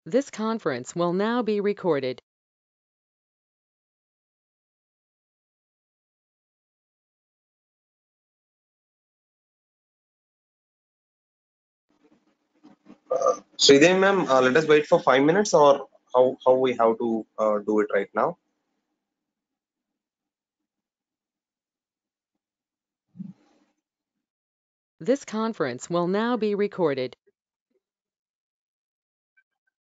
This conference will now be recorded. Sridevi ma'am, let us wait for 5 minutes, or how we have to do it right now. This conference will now be recorded.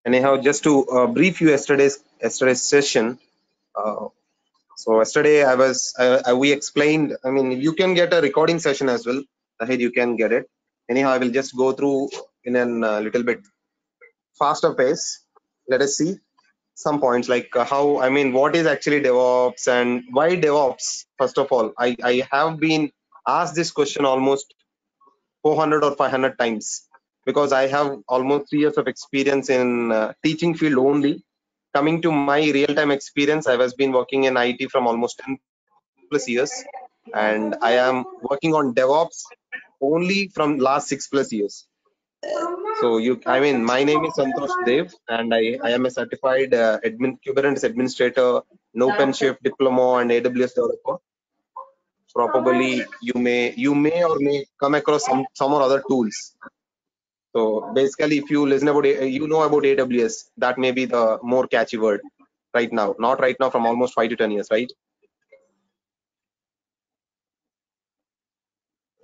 Anyhow, just to brief you yesterday's session. Uh, so yesterday we explained. I mean, you can get a recording session as well. Ahead you can get it. Anyhow, I will just go through in a little bit faster pace. Let us see some points like how, I mean, what is actually DevOps and why DevOps. First of all, I have been asked this question almost 400 or 500 times, because I have almost 3 years of experience in teaching field only. Coming to my real-time experience, I was been working in IT from almost 10 plus years, and I am working on DevOps only from last 6 plus years. So I mean, my name is Santosh Dev, and I am a certified Kubernetes administrator, an OpenShift diploma, and AWS developer. Probably you may or may come across some or other tools. So basically, if you listen about you know about AWS, that may be the more catchy word right now. Not right now, from almost 5 to 10 years, right?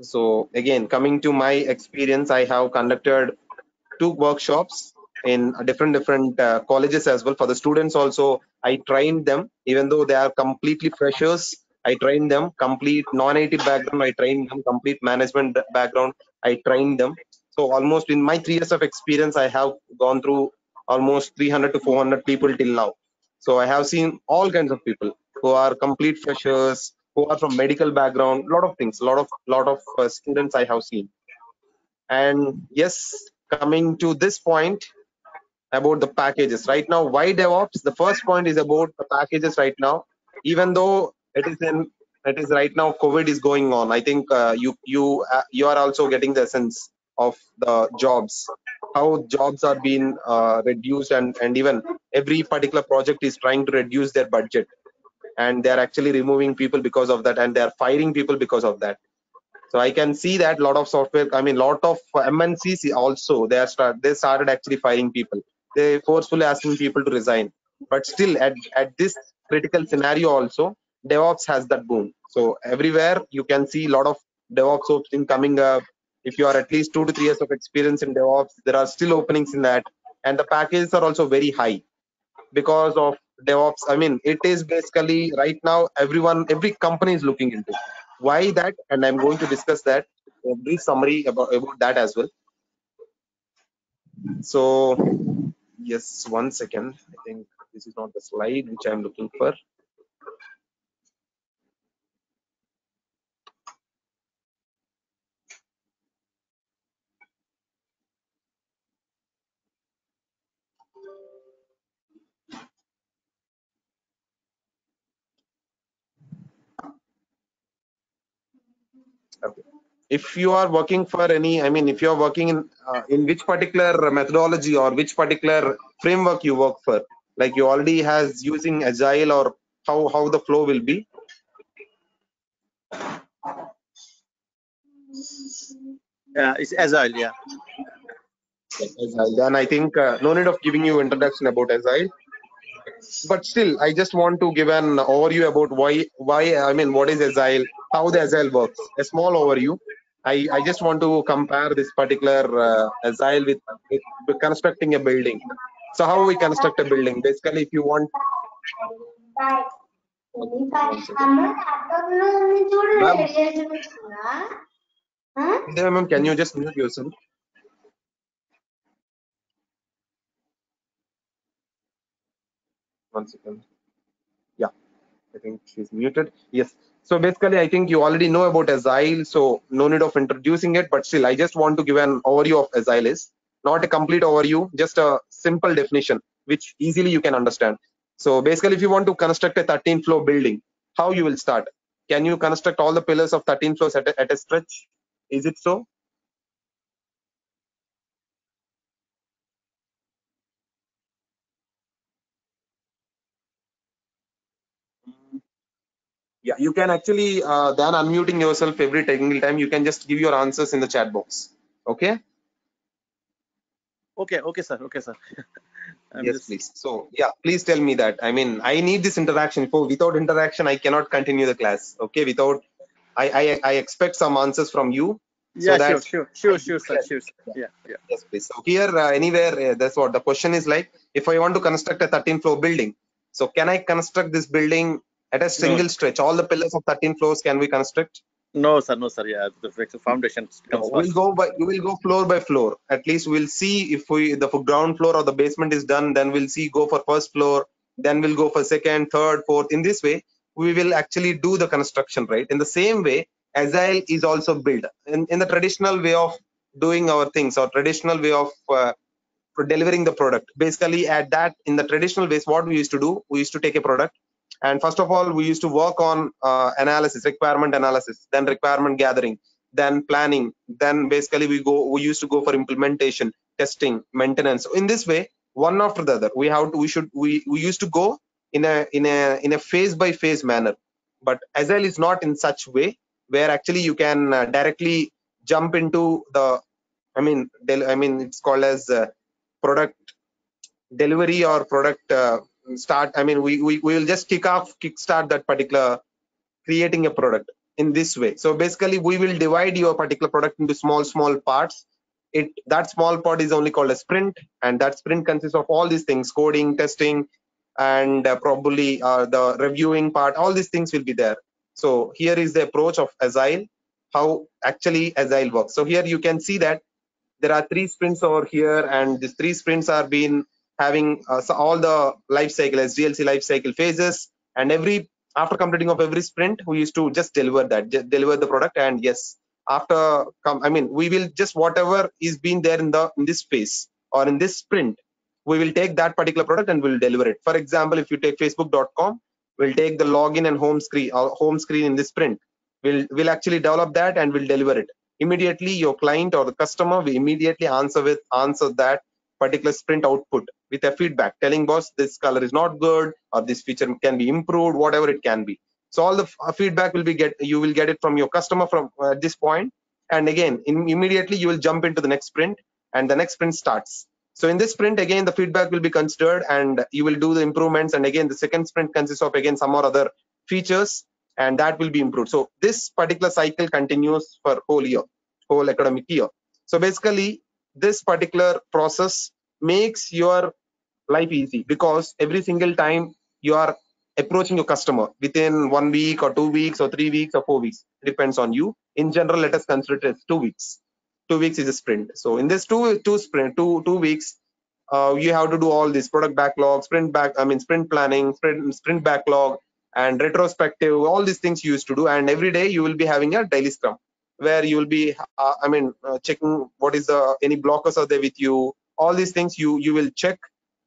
So again, coming to my experience, I have conducted 2 workshops in different colleges as well. For the students also, I trained them, even though they are completely freshers. I trained them complete non-IT background. I trained them complete management background. I trained them. So almost in my 3 years of experience, I have gone through almost 300 to 400 people till now. So I have seen all kinds of people who are complete freshers, who are from medical background, lot of things, lot of students I have seen. And yes, coming to this point about the packages right now, why DevOps? The first point is about the packages right now. Even though it is right now, COVID is going on. I think you are also getting the sense of the jobs, how jobs are being reduced, and even every particular project is trying to reduce their budget, and they are actually removing people because of that, and they are firing people because of that. So I can see that lot of software, I mean, lot of MNCs also, they started actually firing people. They forcefully asking people to resign. But still, at this critical scenario also, DevOps has that boom. So everywhere you can see a lot of DevOps opening coming up. If you are at least 2 to 3 years of experience in DevOps, there are still openings in that, and the packages are also very high because of DevOps. I mean, it is basically right now every company is looking into why that, and I'm going to discuss that, a brief summary about that as well. So yes, 1 second. I think this is not the slide which I'm looking for. Okay. If you are working for any, I mean, if you are working in which particular methodology or which particular framework you work for, like you already has using Agile, or how the flow will be. Yeah, it's Agile. Yeah. Agile. Then I think no need of giving you introduction about Agile. But still, I just want to give an overview about why I mean, what is Agile, how the Agile works. A small overview. I just want to compare this particular Agile with constructing a building. So how we construct a building? Basically, if you want, one second. Ma'am, can you just mute yourself? One second. Yeah. I think she's muted. Yes. So basically, I think you already know about Agile, so no need of introducing it. But still, I just want to give an overview of Agile. Is not a complete overview, just a simple definition, which easily you can understand. So basically, if you want to construct a 13-floor building, how you will start? Can you construct all the pillars of 13 floors at a stretch? Is it so? Yeah, you can actually then unmuting yourself every single time. You can just give your answers in the chat box. Okay. Okay, okay, sir. Okay, sir. I'm Yes, just. please. So yeah, please tell me that. I mean, I need this interaction. For without interaction, I cannot continue the class. Okay. Without, I expect some answers from you so Yeah, sure, that sure, I sure, do sure, sir. that. Sure, sir. Yeah, yeah. Yes, please. So here, anywhere, that's what the question is like. If I want to construct a 13-floor building, so can I construct this building at a No, single stretch? All the pillars of 13 floors can we construct? no, sir, no, sir. Yeah, the foundation No, comes first. we will go floor by floor. At least we'll see if we the ground floor or the basement is done. Then we'll see go for first floor. Then we'll go for second, third, fourth. In this way, we will actually do the construction, right? In the same way, Agile is also built in the traditional way of doing our things or traditional way of for delivering the product. Basically, at that in the traditional ways, what we used to do, we used to take a product, and first of all, we used to work on analysis, requirement analysis, then requirement gathering, then planning, then basically we used to go for implementation, testing, maintenance. So in this way, one after the other, we used to go in a phase by phase manner. But Agile is not in such way where actually you can directly jump into the it's called as product delivery or product start. We will just kickstart that particular creating a product in this way. So basically, we will divide your particular product into small parts. That small part is only called a sprint, and that sprint consists of all these things: coding, testing, and probably the reviewing part. All these things will be there. So here is the approach of Agile, how actually Agile works. So here you can see that there are 3 sprints over here, and these 3 sprints are been having so all the life cycle SDLC life cycle phases, and every after completing of every sprint, we used to just deliver the product. And yes, after we will just whatever is being there in this phase or in this sprint, we will take that particular product and we'll deliver it. For example, if you take facebook.com, we'll take the login and home screen in this sprint. We'll actually develop that and we'll deliver it immediately. Your client or the customer will immediately answer that particular sprint output with a feedback telling boss this color is not good or this feature can be improved, whatever it can be. So all the feedback will be you will get it from your customer from this point, and again immediately you will jump into the next sprint, and the next sprint starts. So in this sprint, again the feedback will be considered and you will do the improvements, and again the second sprint consists of again some more other features, and that will be improved. So this particular cycle continues for whole academic year. So basically, this particular process makes your life easy because every single time you are approaching your customer within 1 week or 2 weeks or 3 weeks or 4 weeks, depends on you. In general, let us consider it as 2 weeks. 2 weeks is a sprint. So in this two weeks, you have to do all this product backlog, sprint planning, sprint backlog, and retrospective. All these things you used to do, and every day you will be having a daily scrum where you will be, checking what is the any blockers are there with you. All these things you will check.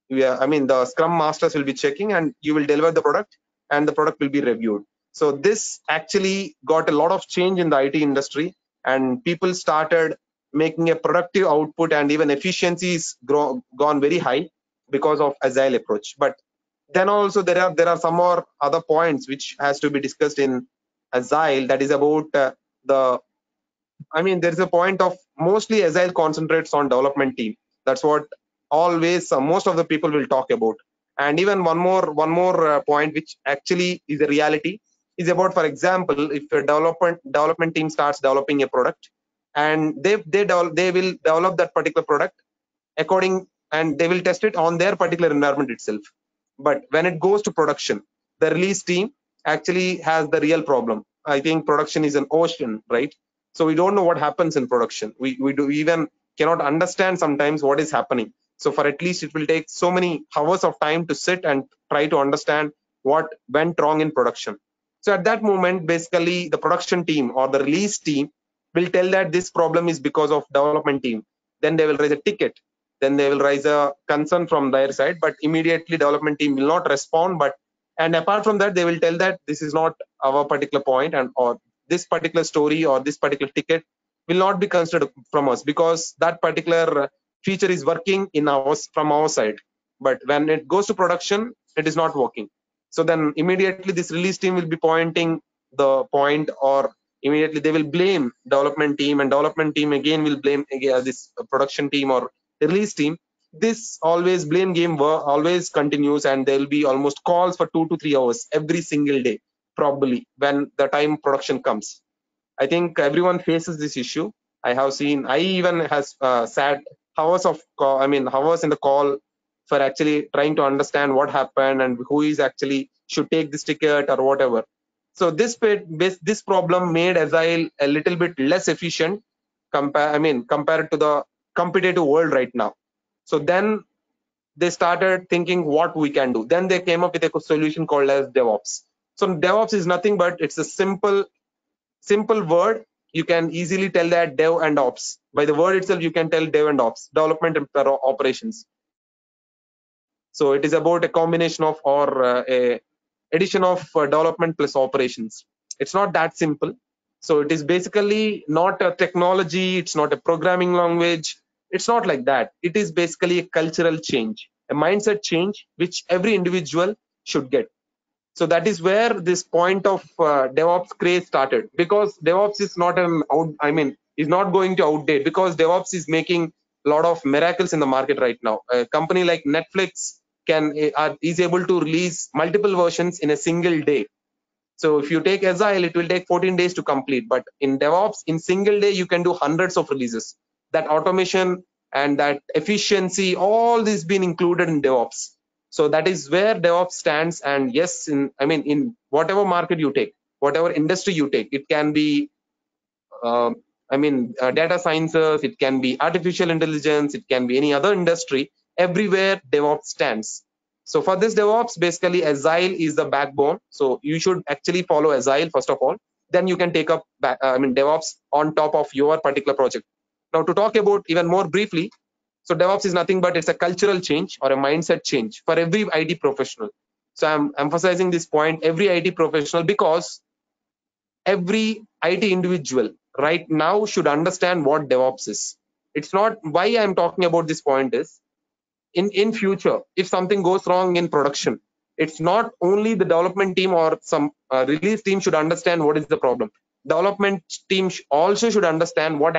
Yeah, the scrum masters will be checking, and you will deliver the product, and the product will be reviewed. So this actually got a lot of change in the IT industry, and people started making a productive output, and even efficiencies gone very high because of Agile approach. But then also there are some more other points which has to be discussed in Agile, that is about the there is a point of mostly Agile concentrates on development team. That's what always most of the people will talk about. And even one more point which actually is a reality is about, for example, if a development team starts developing a product, and they will develop that particular product according, and they will test it on their particular environment itself. But when it goes to production, the release team actually has the real problem. I think production is an ocean, right? So we don't know what happens in production. We do even cannot understand sometimes what is happening. So for at least it will take so many hours of time to sit and try to understand what went wrong in production. So at that moment, basically the production team or the release team will tell that this problem is because of development team. Then they will raise a ticket, then they will raise a concern from their side, but immediately development team will not respond. But and apart from that, they will tell that this is not our particular point, and or this particular story or this particular ticket will not be considered from us because that particular feature is working in ours from our side. But when it goes to production, it is not working. So then immediately this release team will be pointing the point, or immediately they will blame development team, and development team again will blame again this production team or release team. This always blame game always continues, and there will be almost calls for 2 to 3 hours every single day, probably when the time production comes. I think everyone faces this issue. I have seen. I even has sat hours of call, I mean hours in the call for actually trying to understand what happened and who is actually should take this ticket or whatever. So this problem made Agile a little bit less efficient compared to the competitive world right now. So then they started thinking what we can do. Then they came up with a solution called as DevOps. So DevOps is nothing but it's a simple word. You can easily tell that dev and ops. By the word itself, you can tell dev and ops, development and operations. So it is about a combination of or a addition of development plus operations. It's not that simple. So it is basically not a technology. It's not a programming language. It's not like that. It is basically a cultural change, a mindset change, which every individual should get. So that is where this point of DevOps craze started, because DevOps is not is not going to outdate, because DevOps is making a lot of miracles in the market right now. A company like Netflix is able to release multiple versions in a single day. So if you take Agile, it will take 14 days to complete. But in DevOps, in single day, you can do hundreds of releases. That automation and that efficiency, all this been included in DevOps. So that is where DevOps stands. And yes, in whatever market you take, whatever industry you take, it can be data sciences, it can be artificial intelligence, it can be any other industry. Everywhere DevOps stands. So for this DevOps, basically Agile is the backbone. So you should actually follow Agile first of all. Then you can take up DevOps on top of your particular project. Now to talk about even more briefly, so DevOps is nothing but it's a cultural change or a mindset change for every IT professional. So I'm emphasizing this point, every IT professional, because every IT individual right now should understand what DevOps is. It's not why I'm talking about this point is in future, if something goes wrong in production, it's not only the development team or some release team should understand what is the problem. Development team also should understand what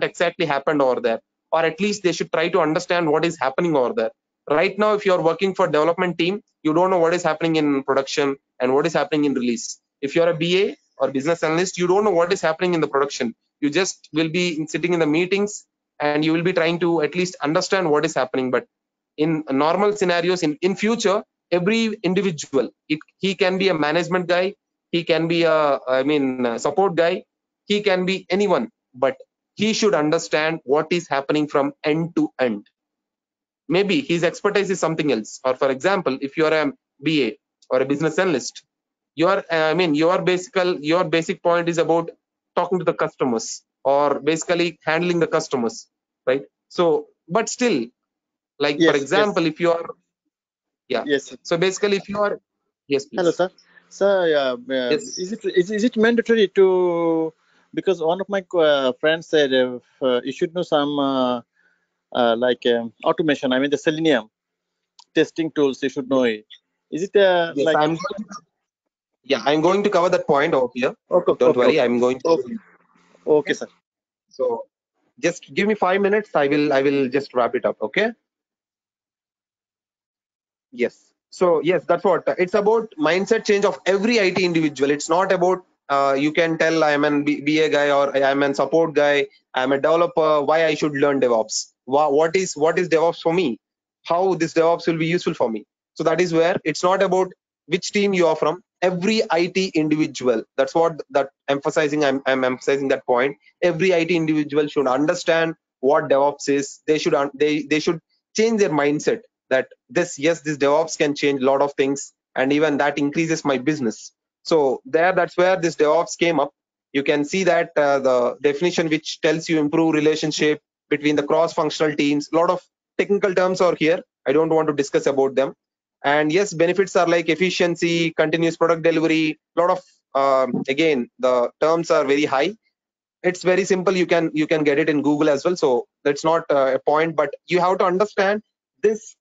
exactly happened over there, or at least they should try to understand what is happening over there. Right now, if you're working for development team, you don't know what is happening in production and what is happening in release. If you're a BA or business analyst, you don't know what is happening in the production. You just will be sitting in the meetings and you will be trying to at least understand what is happening. But in normal scenarios, in future, every individual, he can be a management guy, he can be a support guy, he can be anyone, but he should understand what is happening from end to end. Maybe his expertise is something else. Or for example, if you are a BA or a business analyst, your basic point is about talking to the customers or basically handling the customers, right? So but still, like for Yes, yes, example, if you are, yeah, yes. so basically if you are, yes Hello, please. sir. Sir, Yes, is it mandatory to, because one of my friends said you should know some automation. I mean the Selenium testing tools. You should know it. Is it yes, I'm going to cover that point over here. okay, Don't okay, worry, okay, I'm going to. okay, okay, Okay. sir. So just give me 5 minutes. I will just wrap it up. Okay. Yes. So yes, that's what it's about. Mindset change of every IT individual. It's not about you can tell I'm an BA guy or I'm a support guy. I'm a developer. Why I should learn DevOps? What is DevOps for me? How this DevOps will be useful for me? So that is where it's not about which team you are from. Every IT individual. That's what that emphasizing. I'm emphasizing that point. Every IT individual should understand what DevOps is. They should change their mindset that this DevOps can change a lot of things, and even that increases my business. So that's where this DevOps came up. You can see that the definition which tells you improve relationship between the cross-functional teams. A lot of technical terms are here. I don't want to discuss about them. And yes, benefits are like efficiency, continuous product delivery. A lot of again, the terms are very high. It's very simple. You can get it in Google as well. So that's not a point, but you have to understand this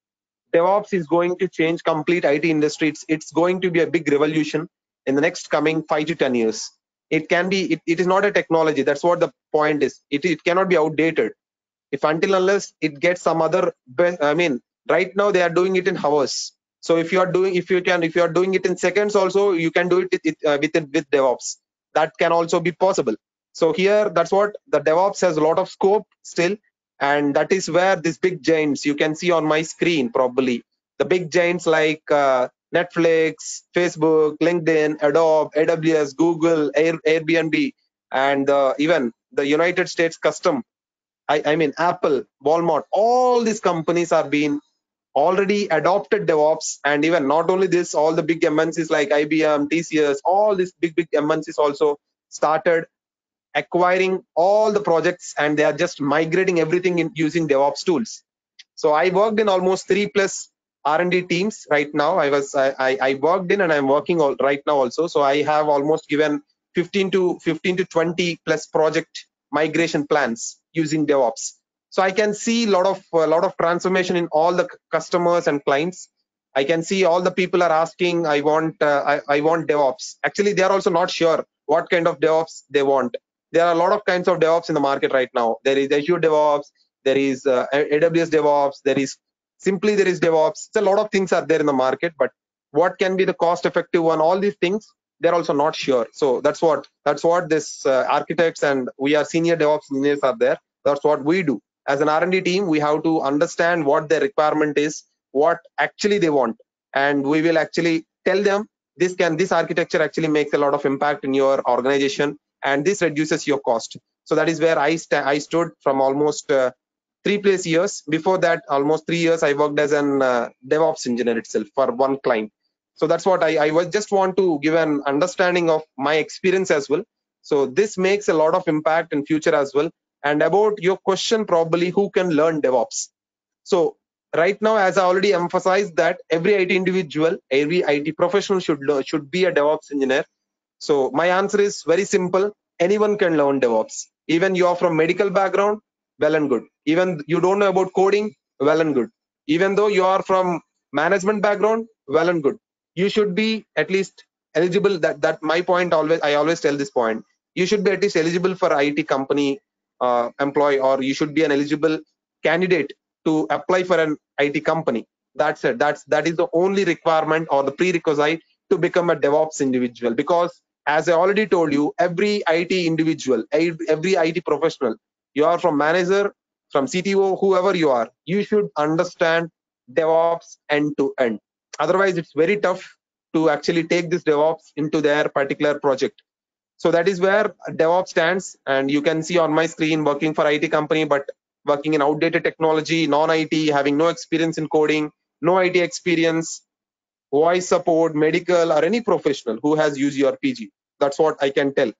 DevOps is going to change complete IT industry. It's going to be a big revolution. in the next coming 5 to 10 years. It can be, it is not a technology. That's what the point is. It cannot be outdated if until unless it gets some other I mean, right now they are doing it in hours. So if you are doing, if you are doing it in seconds also, you can do with DevOps. That can also be possible. So here, that's what the DevOps has a lot of scope still, and that is where these big giants you can see on my screen, probably the big giants like Netflix, Facebook, LinkedIn, Adobe, AWS, Google, Airbnb, and even the United States custom, I mean, Apple, Walmart, all these companies are being already adopted DevOps. And even not only this, all the big MNCs like IBM, TCS, all these big MNCs also started acquiring all the projects, and they are just migrating everything in using DevOps tools. So I worked in almost 3+ R&D teams right now. I worked in, and I'm working right now also. So I have almost given 15 to 20 plus project migration plans using DevOps. So I can see a lot of transformation in all the customers and clients. I can see all the people are asking, I want DevOps. Actually, they are also not sure what kind of DevOps they want. There are a lot of kinds of DevOps in the market right now. There is Azure DevOps, there is AWS DevOps, there is DevOps. So a lot of things are there in the market, but what can be the cost effective one, all these things, they're also not sure. So that's what this architects and we are senior DevOps engineers are there. That's what we do as an R&D team. We have to understand what their requirement is, what actually they want, and we will actually tell them this architecture actually makes a lot of impact in your organization, and this reduces your cost. So that is where I stood from almost 3+ years. Before that, almost 3 years, I worked as an DevOps engineer itself for one client. So that's what I was just want to give an understanding of my experience as well. So this makes a lot of impact in future as well. And about your question, probably who can learn DevOps. So right now, as I already emphasized, that every IT individual, every IT professional should be a DevOps engineer. So my answer is very simple. Anyone can learn DevOps. Even you are from medical background, well and good. Even you don't know about coding, well and good. Even though you are from management background, well and good. You should be at least eligible. That my point always. I always tell this point. You should be at least eligible for IT company employee, or you should be an eligible candidate to apply for an IT company. That's it. That is the only requirement or the prerequisite to become a DevOps individual. Because as I already told you, every IT individual, every IT professional, you are from manager, from CTO, whoever you are, you should understand DevOps end to end. Otherwise, it's very tough to actually take this DevOps into their particular project. So that is where DevOps stands. And you can see on my screen working for IT company, but working in outdated technology, non-IT, having no experience in coding, no IT experience, voice support, medical, or any professional who has used your PG. That's what I can tell.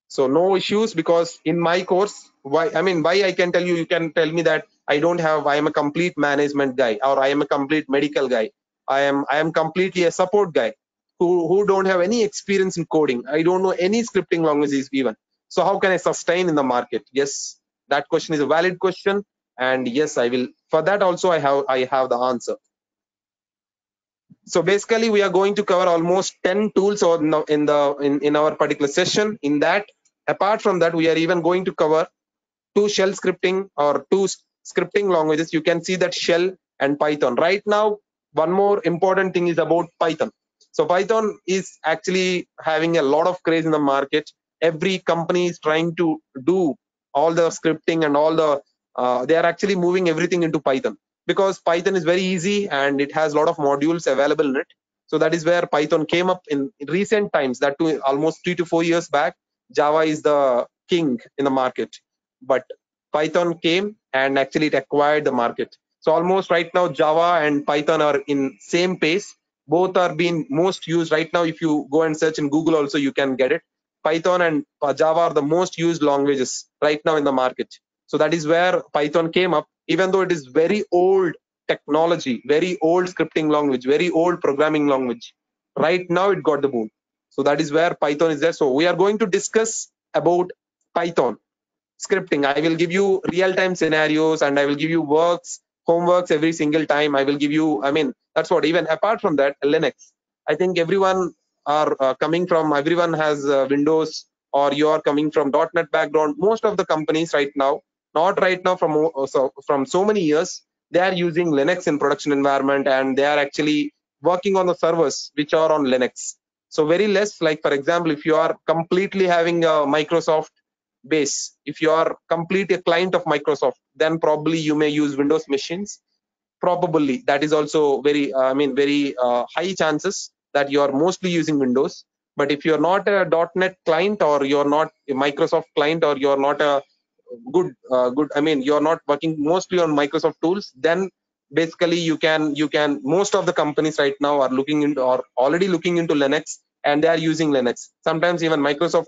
So no issues, because in my course, why I can tell you, you can tell me that I am a complete management guy, or I am a complete medical guy. I am completely a support guy who don't have any experience in coding. I don't know any scripting languages even. So how can I sustain in the market? Yes, that question is a valid question. And yes, I will. For that also, I have the answer. So basically, we are going to cover almost 10 tools in our particular session. In that, apart from that, we are even going to cover two shell scripting or two scripting languages. You can see that shell and Python. Right now, one more important thing is about Python. So Python is actually having a lot of craze in the market. Every company is trying to do all the scripting and all the they are actually moving everything into Python, because Python is very easy and it has a lot of modules available in it. So that is where Python came up in recent times. That too, almost 3 to 4 years back, Java is the king in the market, but Python came and actually it acquired the market. So almost right now, Java and Python are in same pace. Both are being most used right now. If you go and search in Google also, you can get it. Python and Java are the most used languages right now in the market. So that is where Python came up, even though it is very old technology, very old scripting language, very old programming language. Right now it got the boom. So that is where Python is there. So we are going to discuss about Python scripting. I will give you real-time scenarios, and I will give you homeworks every single time. I will give you, that's what, even apart from that, Linux. I think everyone are coming from, everyone has Windows, or you are coming from .NET background. Most of the companies right now, not right now, from so many years, they are using Linux in production environment, and they are actually working on the servers which are on Linux. So very less, like for example, if you are completely having a Microsoft base, if you are complete a client of Microsoft, then probably you may use Windows machines. Probably that is also very, very high chances that you are mostly using Windows. But if you're not a .NET client, or you're not a Microsoft client, or you're not a good, you're not working mostly on Microsoft tools, then basically you can most of the companies right now are looking into, or already looking into Linux, and they are using Linux. Sometimes even Microsoft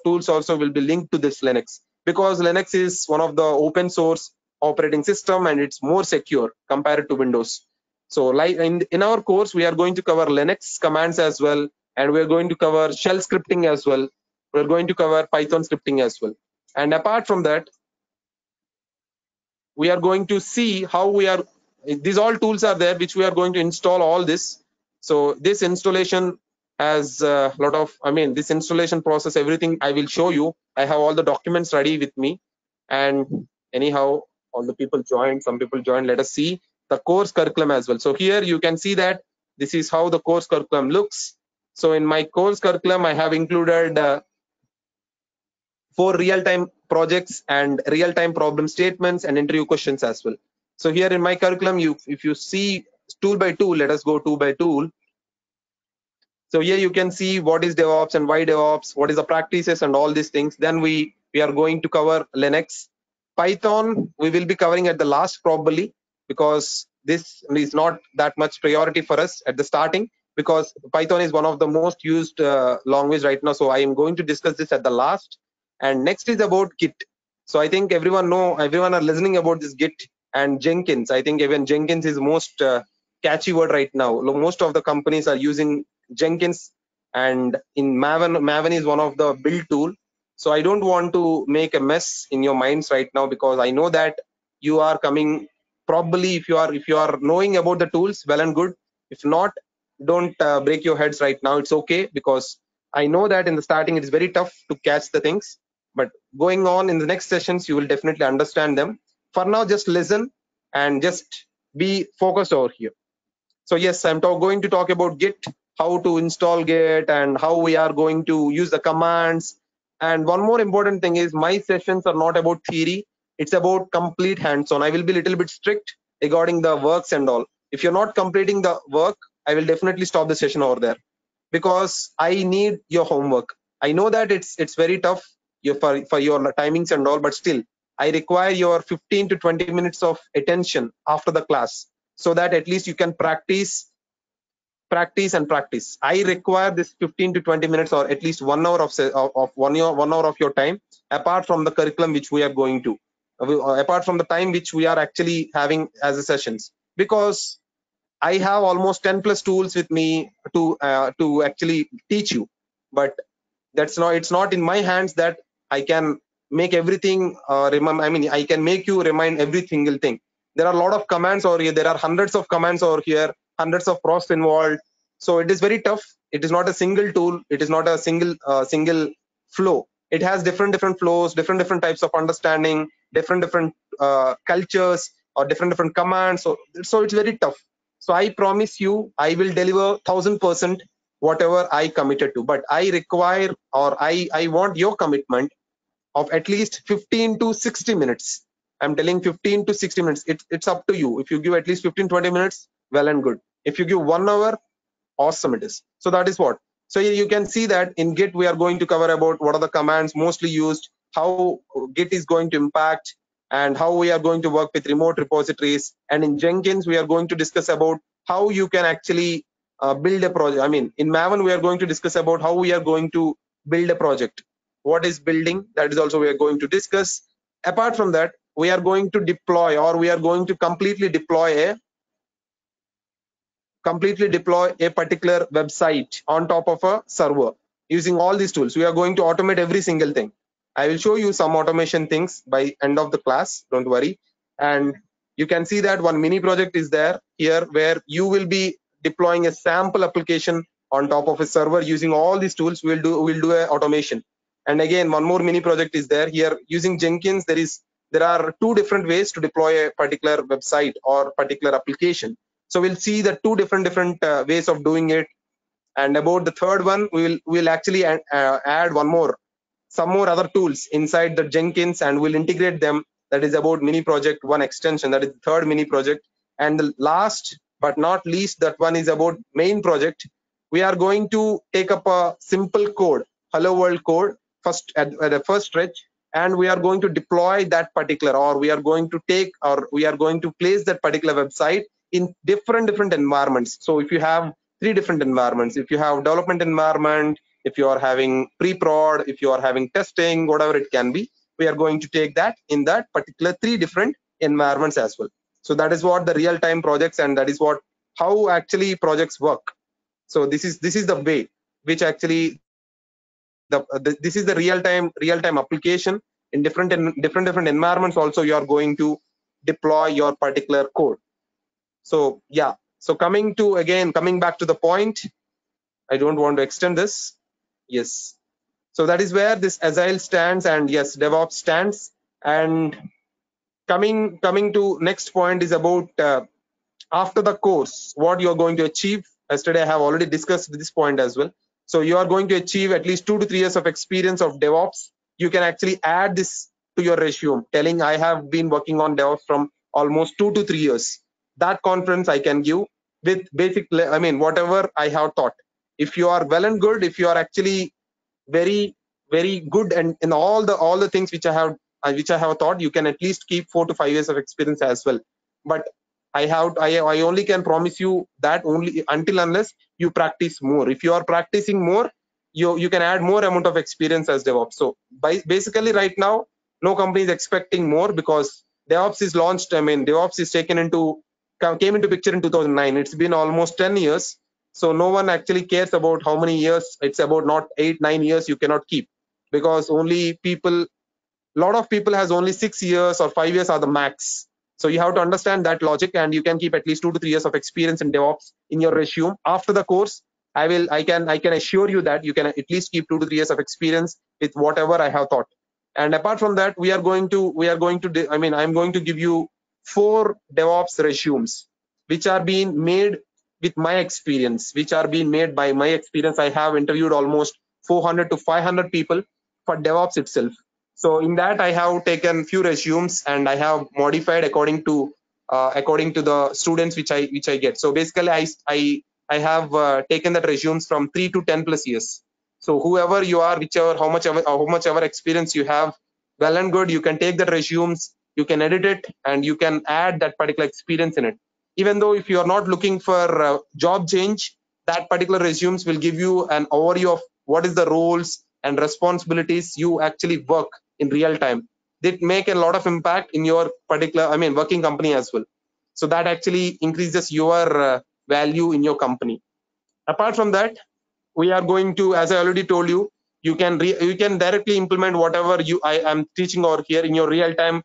tools also will be linked to this Linux, because Linux is one of the open source operating system, and it's more secure compared to Windows. So like in our course, we are going to cover Linux commands as well, and we're going to cover shell scripting as well. We're going to cover Python scripting as well. And apart from that, we are going to see how we are, these all tools are there which we are going to install all this. So this installation has a lot of, this installation process, everything I will show you. I have all the documents ready with me. And anyhow, all the people joined, some people joined. Let us see the course curriculum as well. So here you can see that this is how the course curriculum looks. So in my course curriculum, I have included 4 real-time projects and real-time problem statements and interview questions as well. So here in my curriculum, if you see tool by tool, let us go tool by tool. So here you can see what is DevOps and why DevOps, what is the practices and all these things. Then we are going to cover Linux. Python we will be covering at the last probably, because this is not that much priority for us at the starting, because Python is one of the most used language right now. So I am going to discuss this at the last. And next is about Git. So I think everyone are listening about this Git and Jenkins. I think even Jenkins is most catchy word right now. Most of the companies are using Jenkins, and in Maven is one of the build tool. So I don't want to make a mess in your minds right now, because I know that you are coming, probably if you are knowing about the tools, well and good. If not, don't break your heads right now. It's okay, because I know that in the starting it is very tough to catch the things, but going on in the next sessions you will definitely understand them. For now, just listen and just be focused over here. So yes, I'm going to talk about Git, how to install Git, and how we are going to use the commands. And one more important thing is, my sessions are not about theory, it's about complete hands-on. I will be a little bit strict regarding the works and all. If you're not completing the work, I will definitely stop the session over there, because I need your homework. I know that it's very tough for your timings and all, but still I require your 15 to 20 minutes of attention after the class, so that at least you can practice and practice. I require this 15 to 20 minutes, or at least 1 hour of 1 hour of your time, apart from the curriculum which we are going to, apart from the time which we are actually having as a sessions, because I have almost 10 plus tools with me to actually teach you. But it's not in my hands that I can make everything remember. I can make you remind every single thing. There are a lot of commands over here, there are hundreds of commands over here, hundreds of process involved. So it is very tough. It is not a single tool, it is not a single flow. It has different flows, different types of understanding, different cultures, or different commands. So it's very tough. So I promise you I will deliver 1000% whatever I committed to, but I require, or I want your commitment of at least 15 to 60 minutes. I'm telling 15 to 60 minutes. It's up to you. If you give at least 15-20 minutes, well and good. If you give 1 hour, awesome it is. So that is what. So you can see that in Git we are going to cover about what are the commands mostly used, how Git is going to impact, and how we are going to work with remote repositories. And in Jenkins we are going to discuss about how you can actually build a project. In Maven we are going to discuss about how we are going to build a project. What is building, that is also we are going to discuss. Apart from that, we are going to deploy, or we are going to completely deploy a particular website on top of a server using all these tools. We are going to automate every single thing. I will show you some automation things by end of the class, don't worry. And you can see that one mini project is there here, where you will be deploying a sample application on top of a server using all these tools. We'll do a automation. And again, one more mini project is there here using Jenkins. There are two different ways to deploy a particular website or particular application. So we'll see the two different ways of doing it. And about the third one, we'll actually add some more other tools inside the Jenkins, and we'll integrate them. That is about mini project one extension. That is the third mini project. And the last but not least, that one is about main project. We are going to take up a simple code, hello world code, first at the first stretch, and we are going to deploy that particular, or we are going to take, or we are going to place that particular website in different environments. So if you have three different environments, if you have development environment, if you are having pre-prod, if you are having testing, whatever it can be, we are going to take that in that particular three different environments as well. So that is what the real-time projects, and that is what how actually projects work. So this is the way which actually this is the real-time application in different environments. Also, you are going to deploy your particular code. So yeah. So coming back to the point, I don't want to extend this. Yes. So that is where this Agile stands, and yes, DevOps stands. And coming to next point is about after the course, what you are going to achieve. Yesterday, I have already discussed this point as well. So you are going to achieve at least 2 to 3 years of experience of DevOps. You can actually add this to your resume, telling I have been working on DevOps from almost 2 to 3 years. That conference I can give with basic, I mean, whatever I have taught. If you are well and good, if you are actually very good and in all the things which I have taught, you can at least keep 4 to 5 years of experience as well. But I only can promise you that only until unless you practice more. If you are practicing more, you can add more amount of experience as DevOps. So basically right now, no company is expecting more, because DevOps is launched. I mean, DevOps is came into picture in 2009. It's been almost 10 years. So no one actually cares about how many years. It's about not 8-9 years you cannot keep, because only people, lot of people has only 6 years or 5 years are the max. So you have to understand that logic, and you can keep at least 2 to 3 years of experience in DevOps in your resume. After the course, I can assure you that you can at least keep 2 to 3 years of experience with whatever I have taught. And apart from that, I'm going to give you 4 DevOps resumes which are being made with my experience, which are being made by my experience. I have interviewed almost 400 to 500 people for DevOps itself. So in that, I have taken few resumes and I have modified according to the students which I get. So basically, I have taken that resumes from 3 to 10 plus years. So whoever you are, how much ever experience you have, well and good, you can take that resumes, you can edit it, and you can add that particular experience in it. Even though if you are not looking for job change, that particular resumes will give you an overview of what is the roles and responsibilities you actually work in real time. They make a lot of impact in your particular, working company as well. So that actually increases your value in your company. Apart from that, we are going to, as I already told you, you can directly implement whatever I am teaching over here in your real-time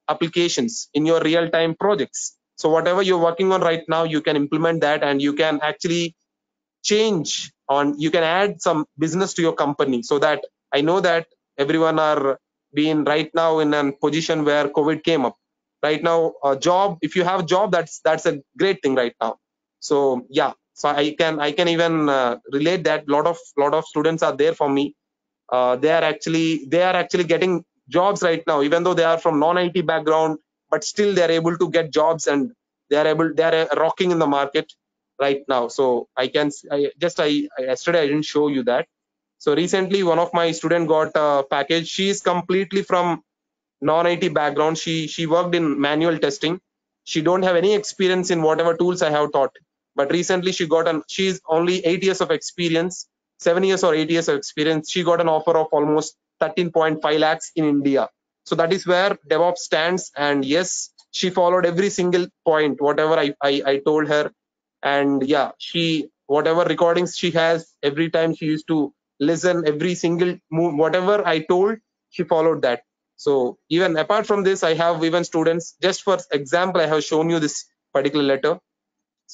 applications, in your real-time projects. So whatever you're working on right now, you can implement that, and you can actually change on, you can add some business to your company. So that I know that everyone are being right now in a position where COVID came up. Right now, a job, if you have a job, that's a great thing right now. So yeah, so I can even relate that lot of students are there for me. They are actually getting jobs right now, even though they are from non-IT background, but still they are able to get jobs, and they are rocking in the market right now. So yesterday I didn't show you that. So recently one of my student got a package. She is completely from non-IT background. She worked in manual testing. She don't have any experience in whatever tools I have taught. But recently she's only 8 years of experience, 7 years or 8 years of experience. She got an offer of almost 13.5 lakhs in India. So that is where DevOps stands. And yes, she followed every single point, whatever I told her. And yeah, she, whatever recordings she has, every time she used to listen every single move, whatever I told, she followed that. So even apart from this, I have even students, just for example, I have shown you this particular letter.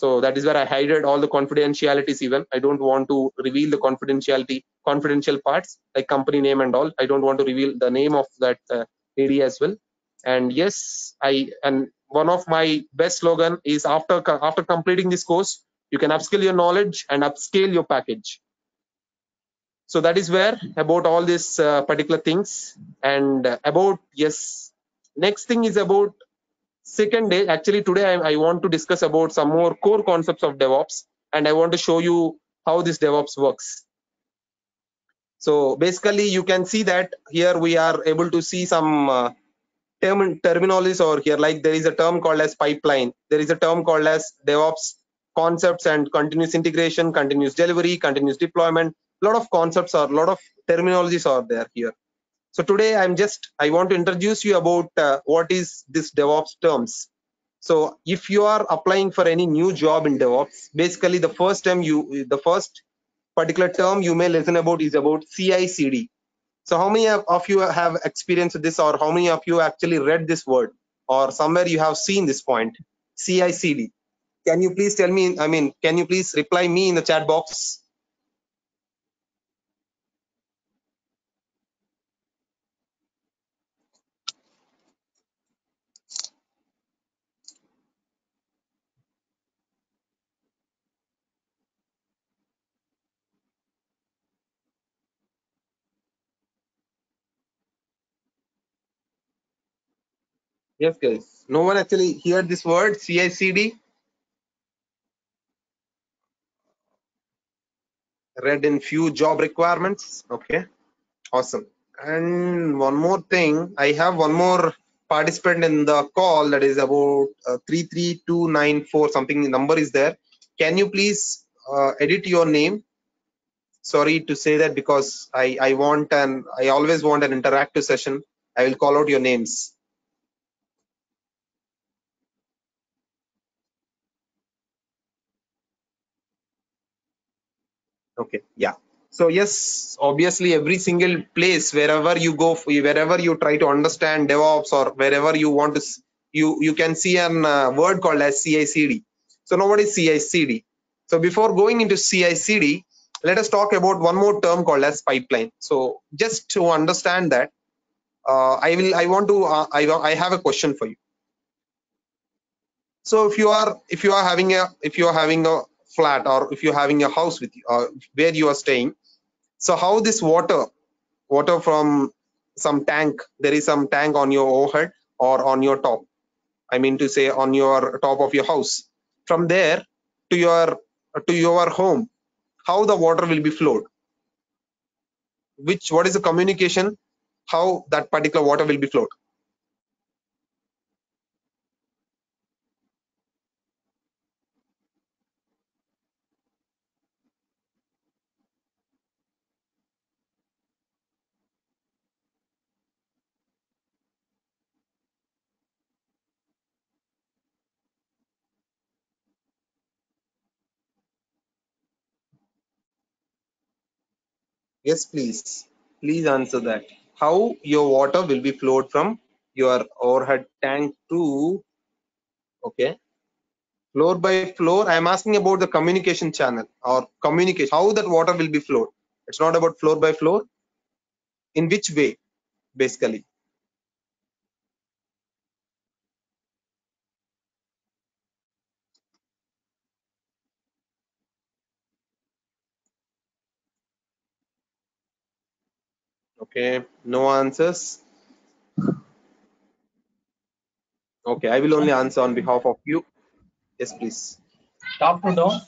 So that is where I hided all the confidentialities. Even I don't want to reveal the confidential parts like company name and all. I don't want to reveal the name of that lady as well. And yes, and one of my best slogan is after completing this course, you can upskill your knowledge and upscale your package. So that is where about all these particular things. And about, yes, next thing is about second day. Actually today I want to discuss about some more core concepts of DevOps, and I want to show you how this DevOps works. So basically you can see that here we are able to see some terminologies over here. Like there is a term called as pipeline, there is a term called as DevOps concepts and continuous integration, continuous delivery, continuous deployment. A lot of concepts or a lot of terminologies are there here. So today I want to introduce you about what is this DevOps terms. So if you are applying for any new job in DevOps, basically the first particular term you may listen about is about CI/CD. So how many of you have experienced this, or how many of you actually read this word, or somewhere you have seen this point, CI/CD? Can you please tell me? I mean, can you please reply me in the chat box? Yes, guys. No one actually heard this word CI/CD. Read in few job requirements. Okay, awesome. And one more thing, I have one more participant in the call that is about 33294 something number is there. Can you please edit your name? Sorry to say that, because I always want an interactive session. I will call out your names. Okay, yeah. So yes, obviously every single place wherever you go, wherever you try to understand DevOps, or wherever you want to, you can see an word called as CI/CD. So now what is CI/CD? So before going into CI/CD, let us talk about one more term called as pipeline. So just to understand that, I have a question for you. So if you are having a flat, or if you're having a house with you, where you are staying, so how this water from some tank, there is some tank on your overhead or on your top, I mean to say on your top of your house, from there to your home, how the water will be flowed, what is the communication, how that particular water will be flowed? Yes, please answer that. How your water will be flowed from your overhead tank to, okay, floor by floor. I am asking about the communication channel or communication, how that water will be flowed. It's not about floor by floor. In which way, basically? Okay, no answers. Okay, I will only answer on behalf of you. Yes, please. Top to down.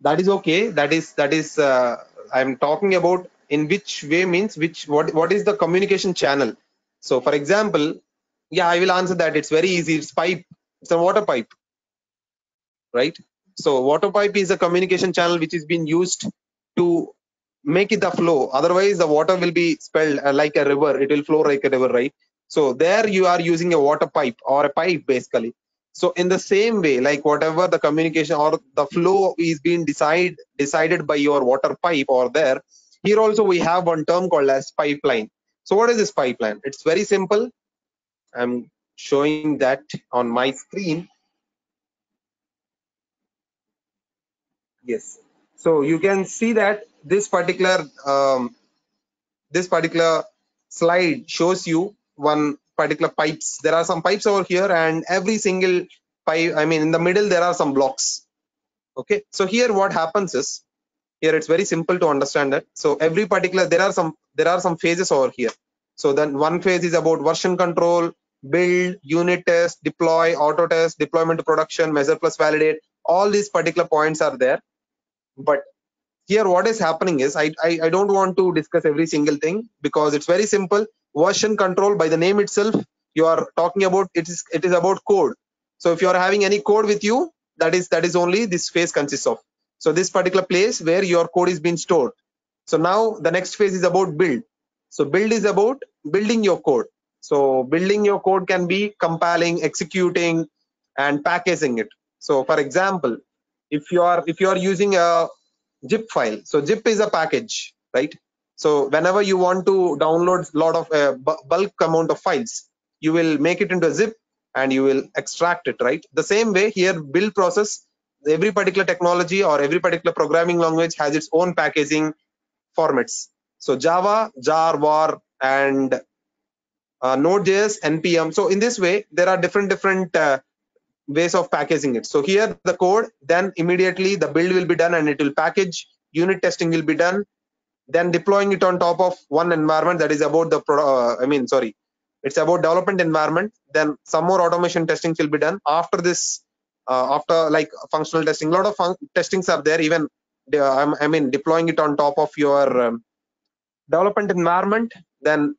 That is okay. That is I'm talking about in which way, means which, what is the communication channel. So for example, yeah, I will answer that. It's very easy. It's pipe. It's a water pipe, right? So water pipe is a communication channel which is being used to make it the flow. Otherwise, the water will be spelled like a river. It will flow like a river, right? So there you are using a water pipe or a pipe, basically. So in the same way, like whatever the communication or the flow is being decided by your water pipe or there, here also we have one term called as pipeline. So what is this pipeline? It's very simple. I'm showing that on my screen. Yes. So you can see that this particular slide shows you one particular pipes. There are some pipes over here, and every single pipe, I mean, in the middle there are some blocks. Okay. So here what happens is, here it's very simple to understand that. So every particular, there are some phases over here. So then one phase is about version control, build, unit test, deploy, auto test, deployment to production, measure plus validate. All these particular points are there. But here what is happening is, I don't want to discuss every single thing because it's very simple. Version control, by the name itself, you are talking about, it is about code. So if you are having any code with you, that is only this phase consists of. So this particular place where your code is being stored. So now the next phase is about build. So build is about building your code. So building your code can be compiling, executing, and packaging it. So for example, if you are using a zip file, so zip is a package, right? So whenever you want to download a lot of bulk amount of files, you will make it into a zip and you will extract it, right? The same way here, build process, every particular technology or every particular programming language has its own packaging formats. So Java, jar, var, and Node.js, npm. So in this way, there are different ways of packaging it. So here the code, then immediately the build will be done and it will package. Unit testing will be done. Then deploying it on top of one environment, that is about the it's about development environment. Then some more automation testing will be done after this. After like functional testing, a lot of testings are there. Even deploying it on top of your development environment, then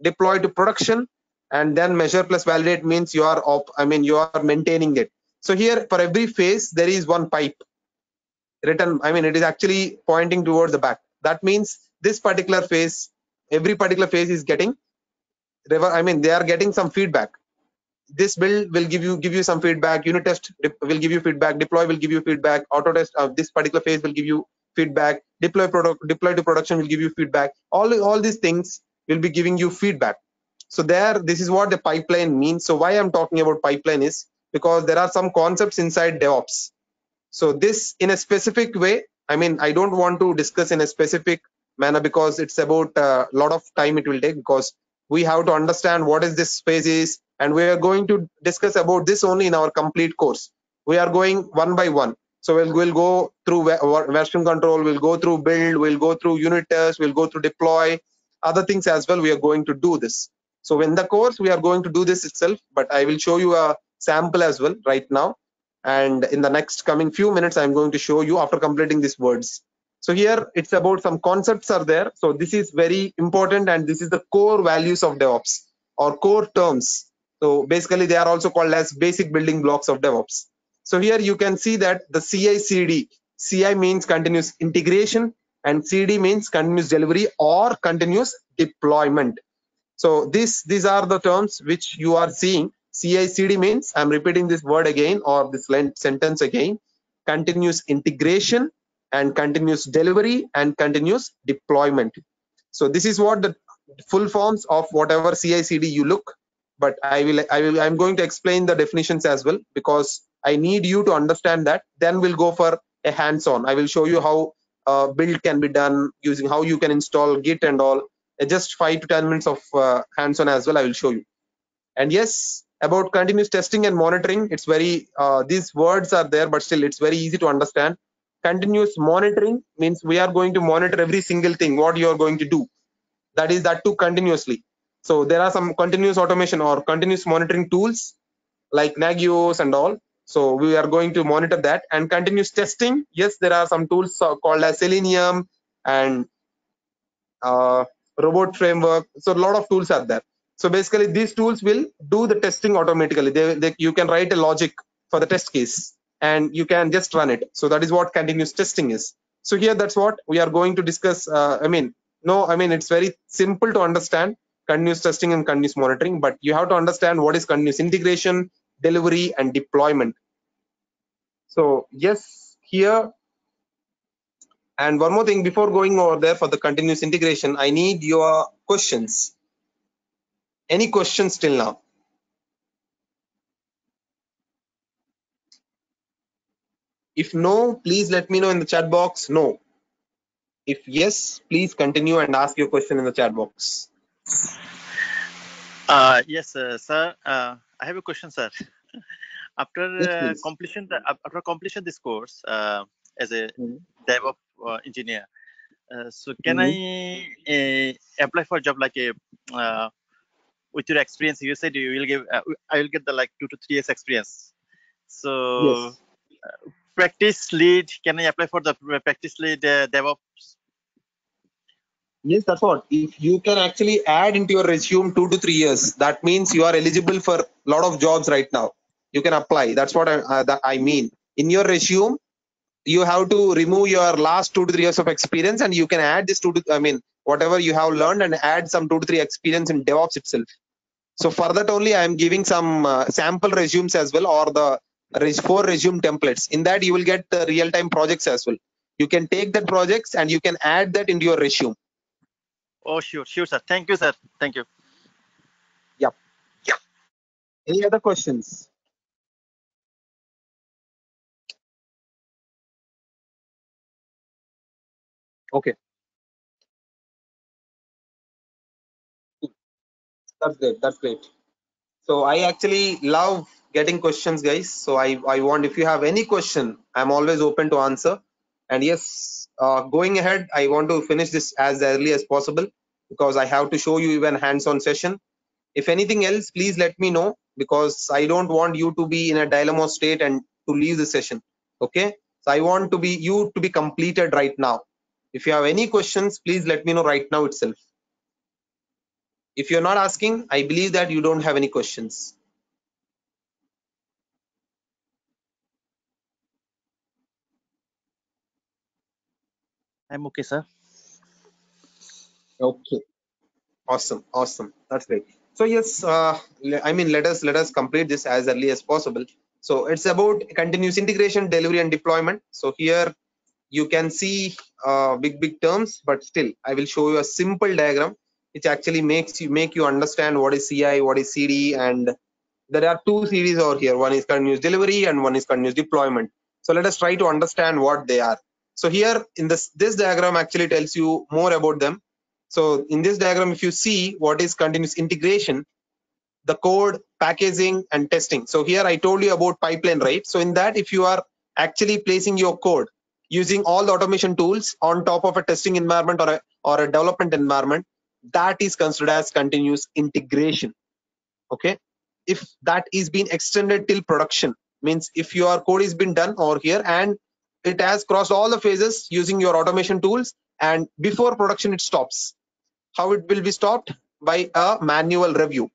deploy to production, and then measure plus validate means you are maintaining it. So here for every phase there is one pipe written. It is actually pointing towards the back. That means this particular phase, every particular phase is getting they are getting some feedback. This build will give you some feedback. Unit test will give you feedback. Deploy will give you feedback. Auto test of this particular phase will give you feedback. Deploy to production will give you feedback. All these things will be giving you feedback. So this is what the pipeline means. So why I'm talking about pipeline is because there are some concepts inside DevOps. So this in a specific way, I don't want to discuss in a specific manner because it's about a lot of time it will take, because we have to understand what is this phase is, and we are going to discuss about this only in our complete course. We are going one by one. So we'll go through version control, we'll go through build, we'll go through unit test, we'll go through deploy, other things as well. We are going to do this. So in the course, we are going to do this itself, but I will show you a sample as well right now. And in the next coming few minutes, I'm going to show you after completing these words. So here it's about some concepts are there. So this is very important, and this is the core values of DevOps or core terms. So basically they are also called as basic building blocks of DevOps. So here you can see that the CI/CD, CI means continuous integration and CD means continuous delivery or continuous deployment. So these are the terms which you are seeing. CI/CD means, I'm repeating this word again or this sentence again, continuous integration and continuous delivery and continuous deployment. So this is what the full forms of whatever CI/CD you look. But I'm going to explain the definitions as well, because I need you to understand that. Then we'll go for a hands-on. I will show you how build can be done, using how you can install Git and all. Just 5 to 10 minutes of hands-on as well I will show you. And yes, about continuous testing and monitoring, it's very these words are there, but still it's very easy to understand. Continuous monitoring means we are going to monitor every single thing what you are going to do, that too continuously. So there are some continuous automation or continuous monitoring tools like Nagios and all. So we are going to monitor that. And continuous testing, yes, there are some tools called as Selenium and robot framework. So a lot of tools are there. So basically these tools will do the testing automatically. You can write a logic for the test case and you can just run it. So that is what continuous testing is. So here that's what we are going to discuss. It's very simple to understand continuous testing and continuous monitoring, but you have to understand what is continuous integration, delivery, and deployment. So yes, here. And one more thing before going over there for the continuous integration, I need your questions. Any questions till now? If no, please let me know in the chat box. No. If yes, please continue and ask your question in the chat box. Yes, sir. I have a question, sir. After Yes, please. completion this course as a Mm-hmm. DevOps engineer, so can I Mm-hmm. apply for a job like a with your experience? You said you will give. I will get the like 2 to 3 years experience. So Yes. practice lead. Can I apply for the practice lead DevOps? Yes, that's what. If you can actually add into your resume 2 to 3 years, that means you are eligible for a lot of jobs right now. You can apply. That's what I mean. In your resume, you have to remove your last 2 to 3 years of experience, and you can add this whatever you have learned, and add some 2 to 3 experience in DevOps itself. So for that only, I am giving some sample resumes as well, or the 4 resume templates. In that, you will get the real-time projects as well. You can take that projects and you can add that into your resume. Oh, sure, sure, sir. Thank you, sir. Thank you. Yep. Any other questions? Okay, that's great. That's great. So I actually love getting questions, guys. So I want, if you have any question, I'm always open to answer. And yes, going ahead, I want to finish this as early as possible because I have to show you even hands-on session. If anything else, please let me know, because I don't want you to be in a dilemma state and to leave the session. Okay. So I want to be you to be completed right now. If you have any questions, please let me know right now itself. If you're not asking, I believe that you don't have any questions. I'm okay, sir. Okay. Awesome. Awesome. That's great. So yes, let us complete this as early as possible. So it's about continuous integration, delivery, and deployment. So here you can see big terms, but still I will show you a simple diagram which actually make you understand what is CI, what is CD, and there are two series over here. One is continuous delivery and one is continuous deployment. So let us try to understand what they are. So here in this diagram actually tells you more about them. So in this diagram, if you see what is continuous integration, the code, packaging, and testing. So here I told you about pipeline, right? So in that, if you are actually placing your code using all the automation tools on top of a testing environment or a development environment, that is considered as continuous integration. Okay. If that is being extended till production, means if your code is been done over here and it has crossed all the phases using your automation tools, and before production it stops. How it will be stopped? By a manual review.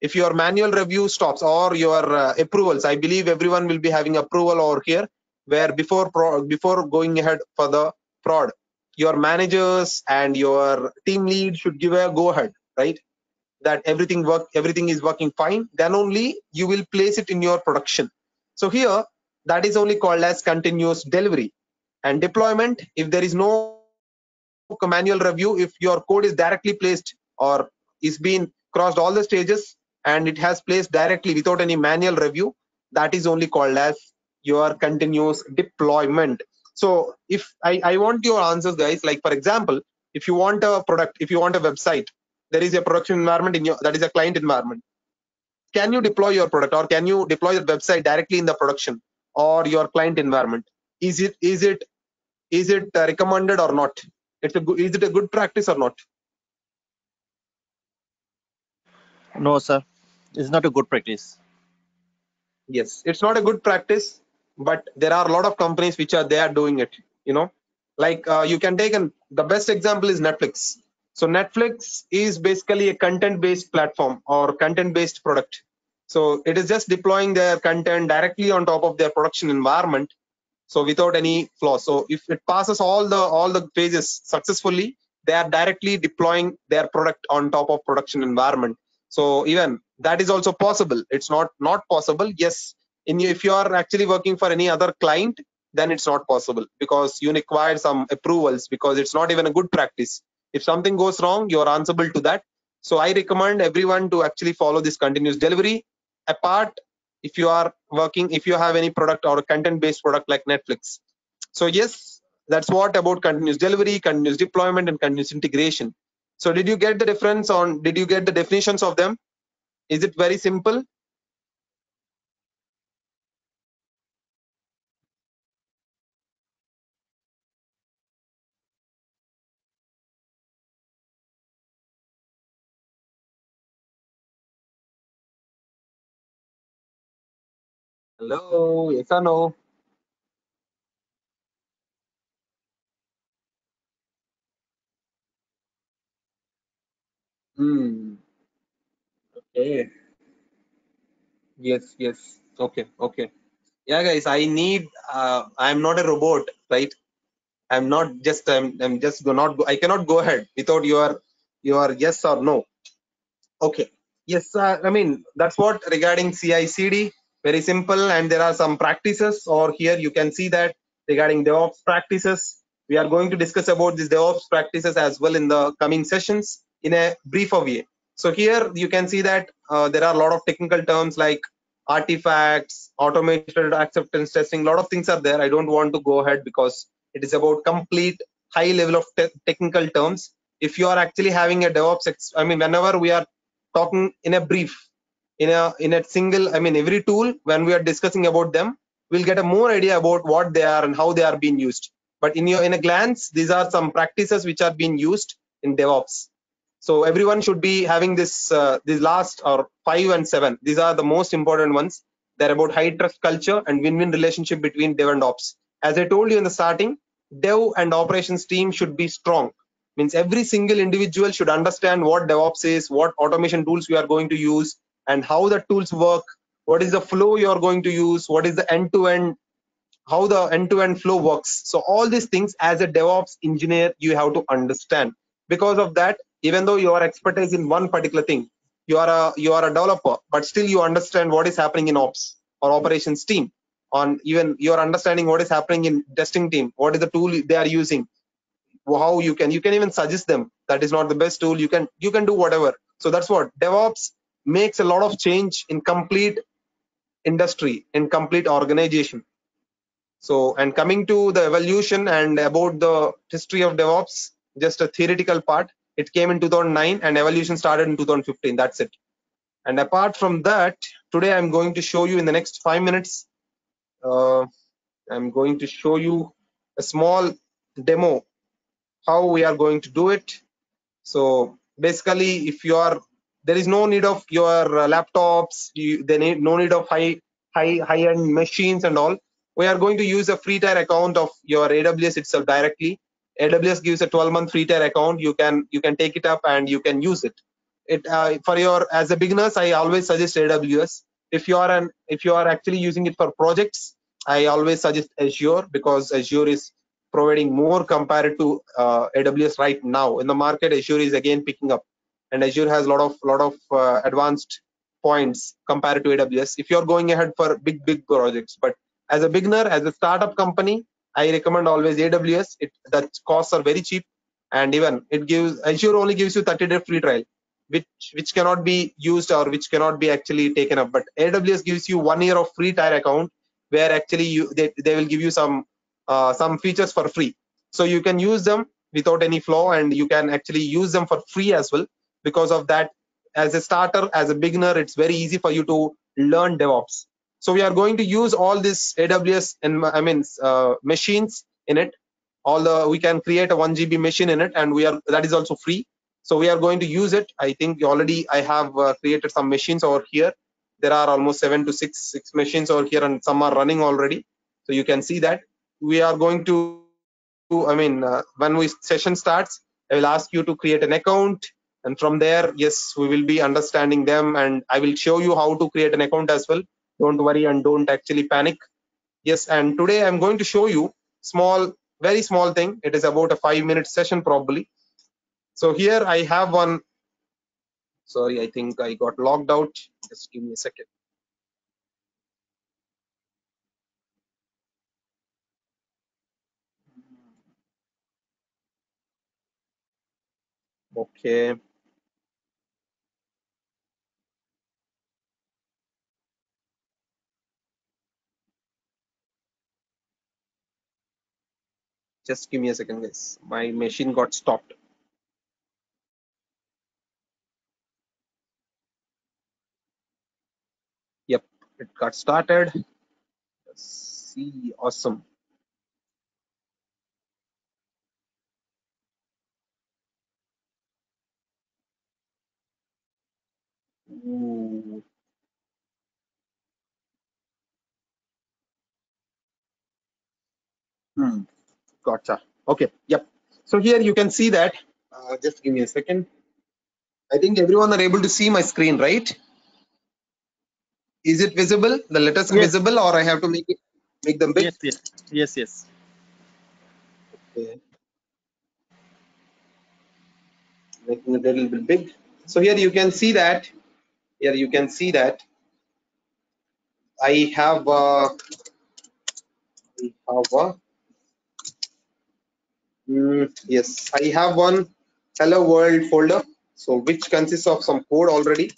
If your manual review stops, or your approvals, I believe everyone will be having approval over here, where before going ahead for the prod, your managers and your team lead should give a go ahead, right? That everything is working fine, then only you will place it in your production. So here, that is only called as continuous delivery. And deployment, if there is no manual review, if your code is directly placed or is being crossed all the stages and it has placed directly without any manual review, that is only called as your continuous deployment. So if I want your answers, guys, like for example, if you want a product, if you want a website, there is a production environment in your, that is a client environment. Can you deploy your product, or can you deploy your website directly in the production or your client environment? Is it recommended or not? Is it a good practice or not? No, sir. It's not a good practice. Yes, it's not a good practice, but there are a lot of companies which are they are doing it. You know, like you can take the best example is Netflix. So Netflix is basically a content-based platform or content-based product. So it is just deploying their content directly on top of their production environment, so without any flaws. So if it passes all the phases successfully, they are directly deploying their product on top of production environment. So even that is also possible. It's not possible. Yes, if you are actually working for any other client, then it's not possible because you require some approvals, because it's not even a good practice. If something goes wrong, you're answerable to that. So I recommend everyone to actually follow this continuous delivery. Apart if you are working, if you have any product or a content based product like Netflix. So yes, that's what about continuous delivery, continuous deployment, and continuous integration. So did you get the difference on, did you get the definitions of them? Is it very simple? Hello, yes or no? Hmm. Okay. Yes, yes. Okay, okay. Yeah, guys, I need, I'm not a robot, right? I'm not just, I'm just go not go, I cannot go ahead without your yes or no. Okay. Yes, I mean, that's what regarding CI/CD, very simple. And there are some practices, or here you can see that regarding DevOps practices. We are going to discuss about these DevOps practices as well in the coming sessions in a briefer way. So here you can see that there are a lot of technical terms like artifacts, automated acceptance testing, a lot of things are there. I don't want to go ahead because it is about complete high level of technical terms. If you are actually having a DevOps, I mean, whenever we are talking in a brief, in a single, I mean, every tool, when we are discussing about them, we'll get a more idea about what they are and how they are being used. But in a glance, these are some practices which are being used in DevOps. So everyone should be having this, these last or 5 and 7, these are the most important ones. They're about high trust culture and win-win relationship between dev and ops. As I told you in the starting, dev and operations team should be strong. Means every single individual should understand what DevOps is, what automation tools we are going to use, and how the tools work, what is the flow you are going to use, what is the end-to-end, how the end-to-end flow works. So all these things as a DevOps engineer you have to understand. Because of that, even though you are expertise in one particular thing, you are a developer, but still you understand what is happening in ops or operations team. On even you are understanding what is happening in testing team, what is the tool they are using, how you can even suggest them that is not the best tool, you can do whatever. So that's what DevOps makes a lot of change in complete industry, in complete organization. So, and coming to the evolution and about the history of DevOps, just a theoretical part, it came in 2009 and evolution started in 2015. That's it. And apart from that, today I'm going to show you in the next 5 minutes, uh, I'm going to show you a small demo how we are going to do it. So basically, if you are, there is no need of your laptops, they need no need of high end machines and all. We are going to use a free tier account of your AWS itself directly. AWS gives a 12-month free tier account. You can take it up and you can use it. It for your, as a beginners, I always suggest AWS. If you are actually using it for projects, I always suggest Azure, because Azure is providing more compared to AWS right now in the market. Azure is again picking up, and Azure has a lot of advanced points compared to AWS. If you're going ahead for big projects, but as a beginner, as a startup company, I recommend always AWS. The costs are very cheap, and even it gives, Azure only gives you 30-day free trial, which cannot be used or which cannot be actually taken up. But AWS gives you 1 year of free tier account, where actually they will give you some features for free, so you can use them without any flaw, and you can actually use them for free as well. Because of that, as a starter, as a beginner, it's very easy for you to learn DevOps. So we are going to use all this AWS and machines in it. All the, we can create a 1 GB machine in it, and we are, that is also free. So we are going to use it. I think already I have created some machines over here. There are almost 7 to 6 machines over here, and some are running already. So you can see that we are going to, when we session starts, I will ask you to create an account, and from there, yes, we will be understanding them, and I will show you how to create an account as well. Don't worry and don't actually panic. Yes, and today I'm going to show you small, very small thing. It is about a 5 minute session probably. So here I have one. Sorry, I think I got logged out. Just give me a second. Okay. Just give me a second, guys. My machine got stopped. Yep, it got started. Let's see, awesome. Ooh. Gotcha. Okay. Yep. So here you can see that. Just give me a second. I think everyone are able to see my screen, right? Is it visible? The letters are Yes, visible, or I have to make them big? yes, yes, yes, yes. Okay. Making it a little bit big. So here you can see that. Here you can see that I have yes, I have one hello world folder. So which consists of some code already.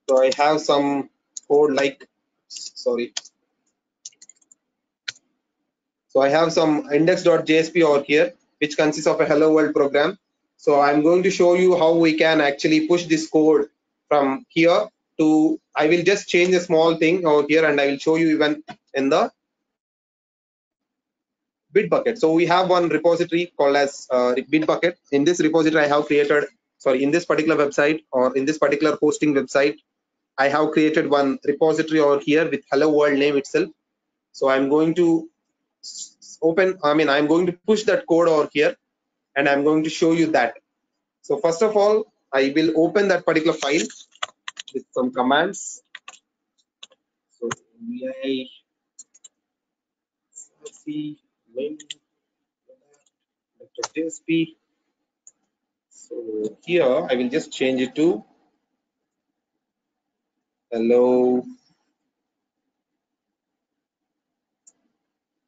So I have some code like, sorry. So I have some index.jsp over here, which consists of a hello world program. So I'm going to show you how we can actually push this code from here to, I will just change a small thing over here and I will show you even in the Bitbucket. So we have one repository called as Bitbucket. In this repository, I have created, sorry, in this particular website or in this particular hosting website, I have created one repository over here with hello world name itself. So I'm going to I'm going to push that code over here and I'm going to show you that. So first of all, I will open that particular file with some commands. So vi c main.jsp. So here I will just change it to hello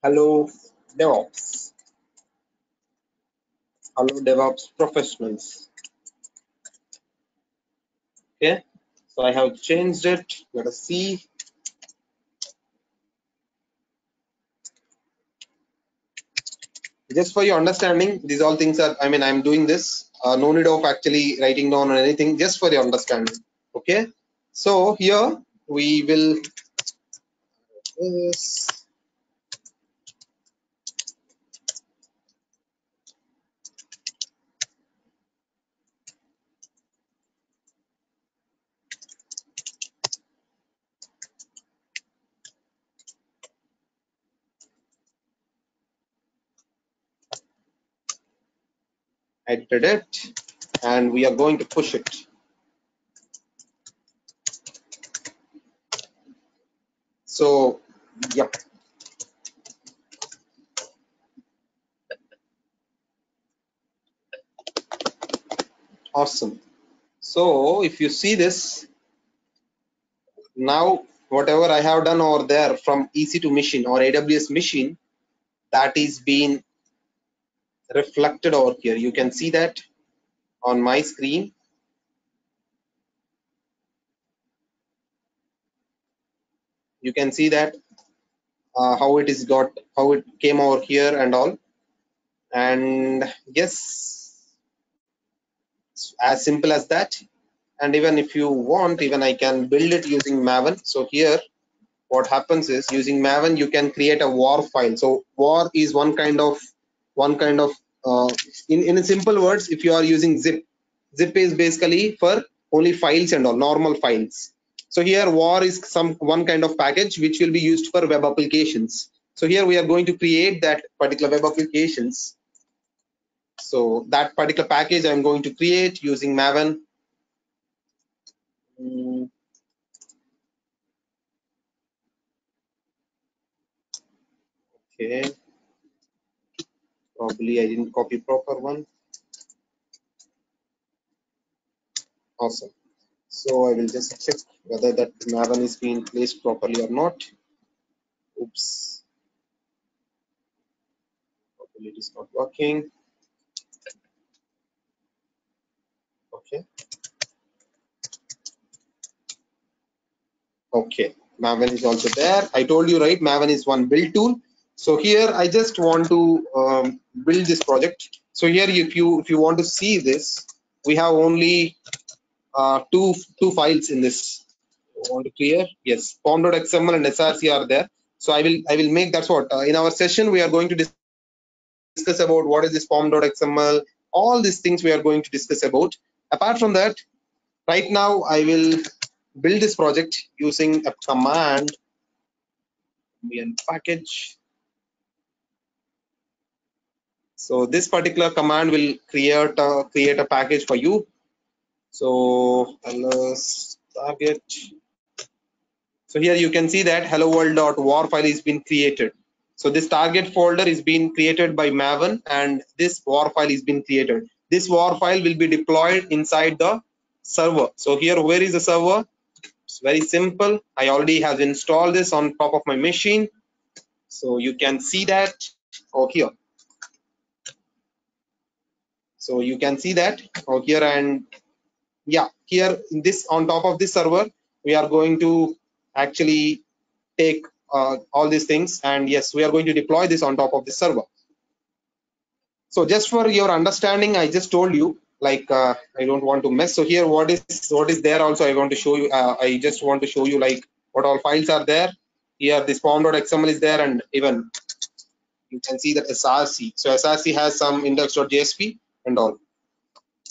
hello DevOps. Hello DevOps professionals. Okay. So I have changed it. Let us see. Just for your understanding, these all things are, I'm doing this. No need of actually writing down or anything, just for your understanding. Okay. So here we will edited it and we are going to push it. So yeah, awesome. So if you see this, now whatever I have done over there from EC2 machine or AWS machine, that is being reflected over here. You can see that on my screen. You can see that how it came over here and all. And yes, as simple as that. And even if you want, even I can build it using Maven. So here what happens is, using Maven you can create a war file. So war is one kind of in simple words, if you are using zip is basically for only files and all normal files. So here war is some one kind of package which will be used for web applications. So here we are going to create that particular web applications. So that particular package I'm going to create using Maven. Okay, probably I didn't copy proper one. Awesome. So I will just check whether that Maven is being placed properly or not. Oops, probably it is not working. Okay. Okay. Maven is also there. I told you, right? Maven is one build tool. So here I just want to build this project. So here, if you want to see this, we have only two files in this. I want to clear? Yes, pom.xml and src are there. So I will make, that's what in our session we are going to discuss about what is this pom.xml. All these things we are going to discuss about. Apart from that, right now I will build this project using a command and package. So this particular command will create a package for you. So ls target. So here you can see that hello world.war file is been created. So this target folder is being created by Maven, and this war file is being created. This war file will be deployed inside the server. So here, where is the server? It's very simple. I already have installed this on top of my machine. So you can see that over here. So you can see that over here, and yeah, here in this, on top of this server, we are going to actually take all these things, and yes, we are going to deploy this on top of this server. So just for your understanding, I just told you, like I don't want to mess. So here, what is there also, I want to show you. I just want to show you like what all files are there. Here this pom.xml is there, and even you can see that src. So src has some index.jsp and all.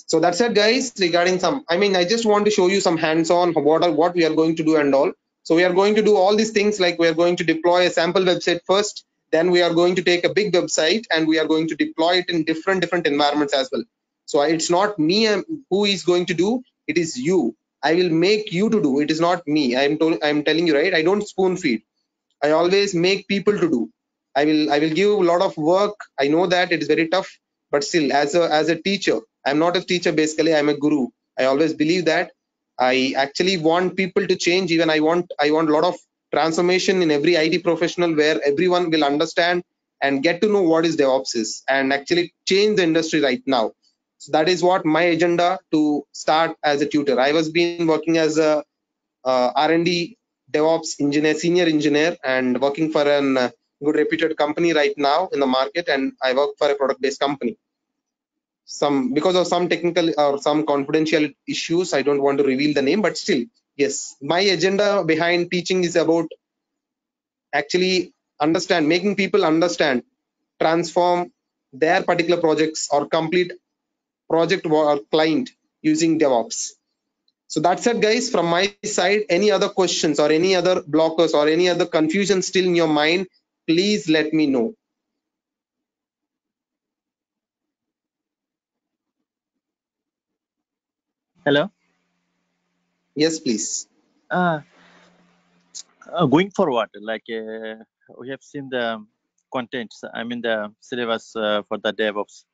So that's it, guys, regarding some, I mean, I just want to show you some hands-on what we are going to do and all. So we are going to do all these things, like we are going to deploy a sample website first, then we are going to take a big website and we are going to deploy it in different environments as well. So it's not me who is going to do, it is you. I will make you to do, it is not me. I'm telling you, right? I don't spoon feed. I always make people to do. I will give a lot of work. I know that it is very tough, but still, as a teacher, I'm not a teacher basically. I'm a guru. I always believe that I actually want people to change. Even I want a lot of transformation in every IT professional, where everyone will understand and get to know what is DevOps is, and actually change the industry right now. So that is what my agenda to start as a tutor. I was been working as a R&D DevOps engineer, senior engineer, and working for an good reputed company right now in the market. And I work for a product-based company. Some, because of some technical or some confidential issues, I don't want to reveal the name, but still, yes, my agenda behind teaching is about actually making people understand, transform their particular projects or complete project or client using DevOps. So that's it, guys, from my side. Any other questions or any other blockers or any other confusion still in your mind, please let me know. Hello. Yes, please. Uh, Going forward, like we have seen the contents, I mean the syllabus for the DevOps.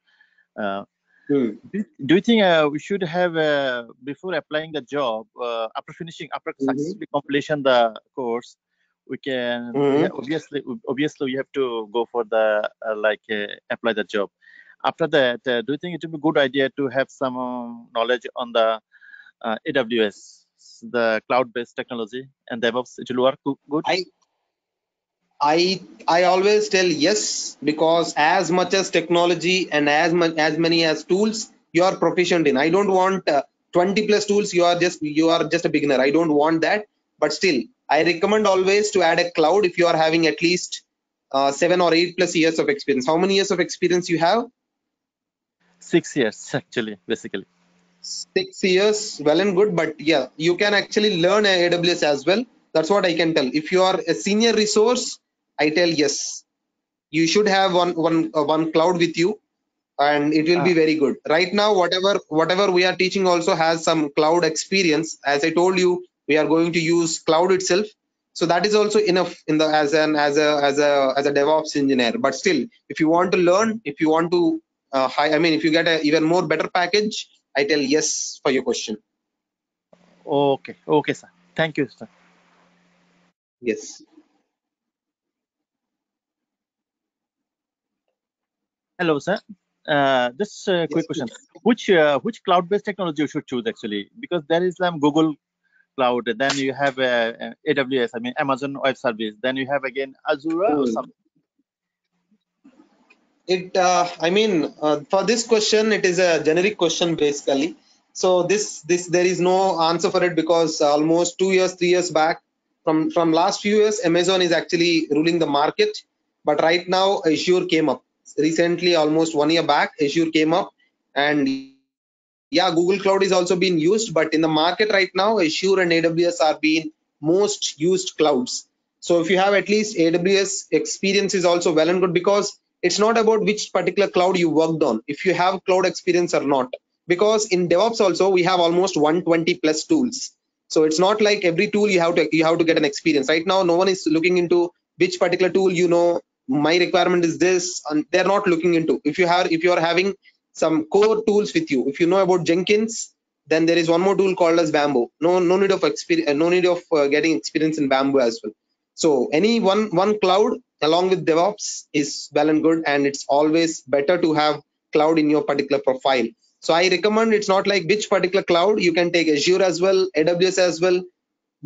Do you think we should have before applying the job, after successfully completion the course, we can obviously we have to go for the apply the job. After that, do you think it would be a good idea to have some knowledge on the AWS, the cloud-based technology, and DevOps? It will work good. I always tell yes, because as much as technology and as many as tools you are proficient in. I don't want 20 plus tools. You are just a beginner. I don't want that. But still, I recommend always to add a cloud if you are having at least 7 or 8 plus years of experience. How many years of experience you have? 6 years actually, basically. 6 years, well and good, but yeah, you can actually learn AWS as well. That's what I can tell. If you are a senior resource, I tell yes, you should have one cloud with you, and it will Uh, be very good. Right now, whatever we are teaching also has some cloud experience. As I told you, we are going to use cloud itself, so that is also enough in the as a DevOps engineer. But still, if you want to learn, if you want to I mean, if you get a even more better package, I tell yes for your question. okay, sir. Thank you, sir. Yes. Hello, sir. Just a quick Yes, question. please. Which cloud-based technology you should choose actually? Because there is Google cloud. Then you have AWS, I mean Amazon Web Service. Then you have again Azure or something. For this question, it is a generic question basically. So this there is no answer for it because almost 2 years, 3 years back, from last few years, Amazon is actually ruling the market. But right now, Azure came up recently, almost 1 year back. Azure came up, and yeah, Google Cloud is also being used. But in the market right now, Azure and AWS are being most used clouds. So if you have at least AWS experience is also well and good, because it's not about which particular cloud you worked on, if you have cloud experience or not. Because in DevOps also we have almost 120 plus tools. So it's not like every tool you have to get an experience. Right now, no one is looking into which particular tool, my requirement is this, and they're not looking into. If you are having some core tools with you, if you know about Jenkins, then there is one more tool called as Bamboo. No need of experience, no need of getting experience in Bamboo as well. So any one cloud along with DevOps is well and good, and it's always better to have cloud in your particular profile. So I recommend, it's not like which particular cloud, you can take Azure as well, AWS as well.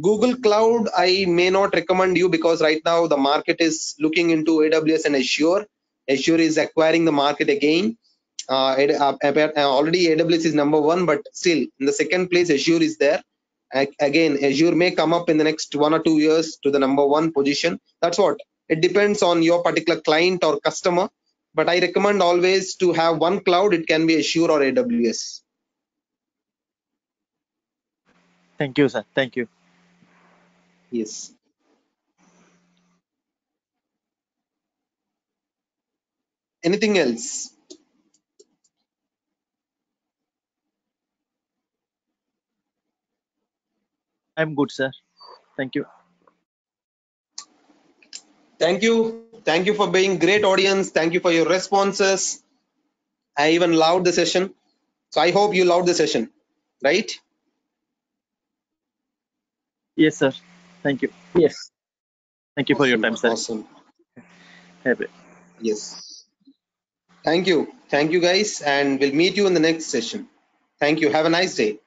Google Cloud, I may not recommend you, because right now the market is looking into AWS and Azure. Azure is acquiring the market again. Already AWS is number one, but still in the second place Azure is there. Again, Azure may come up in the next 1 or 2 years to the number one position. That's what it depends on your particular client or customer. But I recommend always to have one cloud. It can be Azure or AWS. Thank you, sir. Thank you. Yes. Anything else? I'm good, sir. Thank you. Thank you for being great audience. Thank you for your responses. I even loved the session. So I hope you loved the session, right? Yes, sir. Thank you. Yes. Thank you for your Awesome. time, sir. Awesome. Happy. Yes. Thank you. Thank you guys. And we'll meet you in the next session. Thank you. Have a nice day.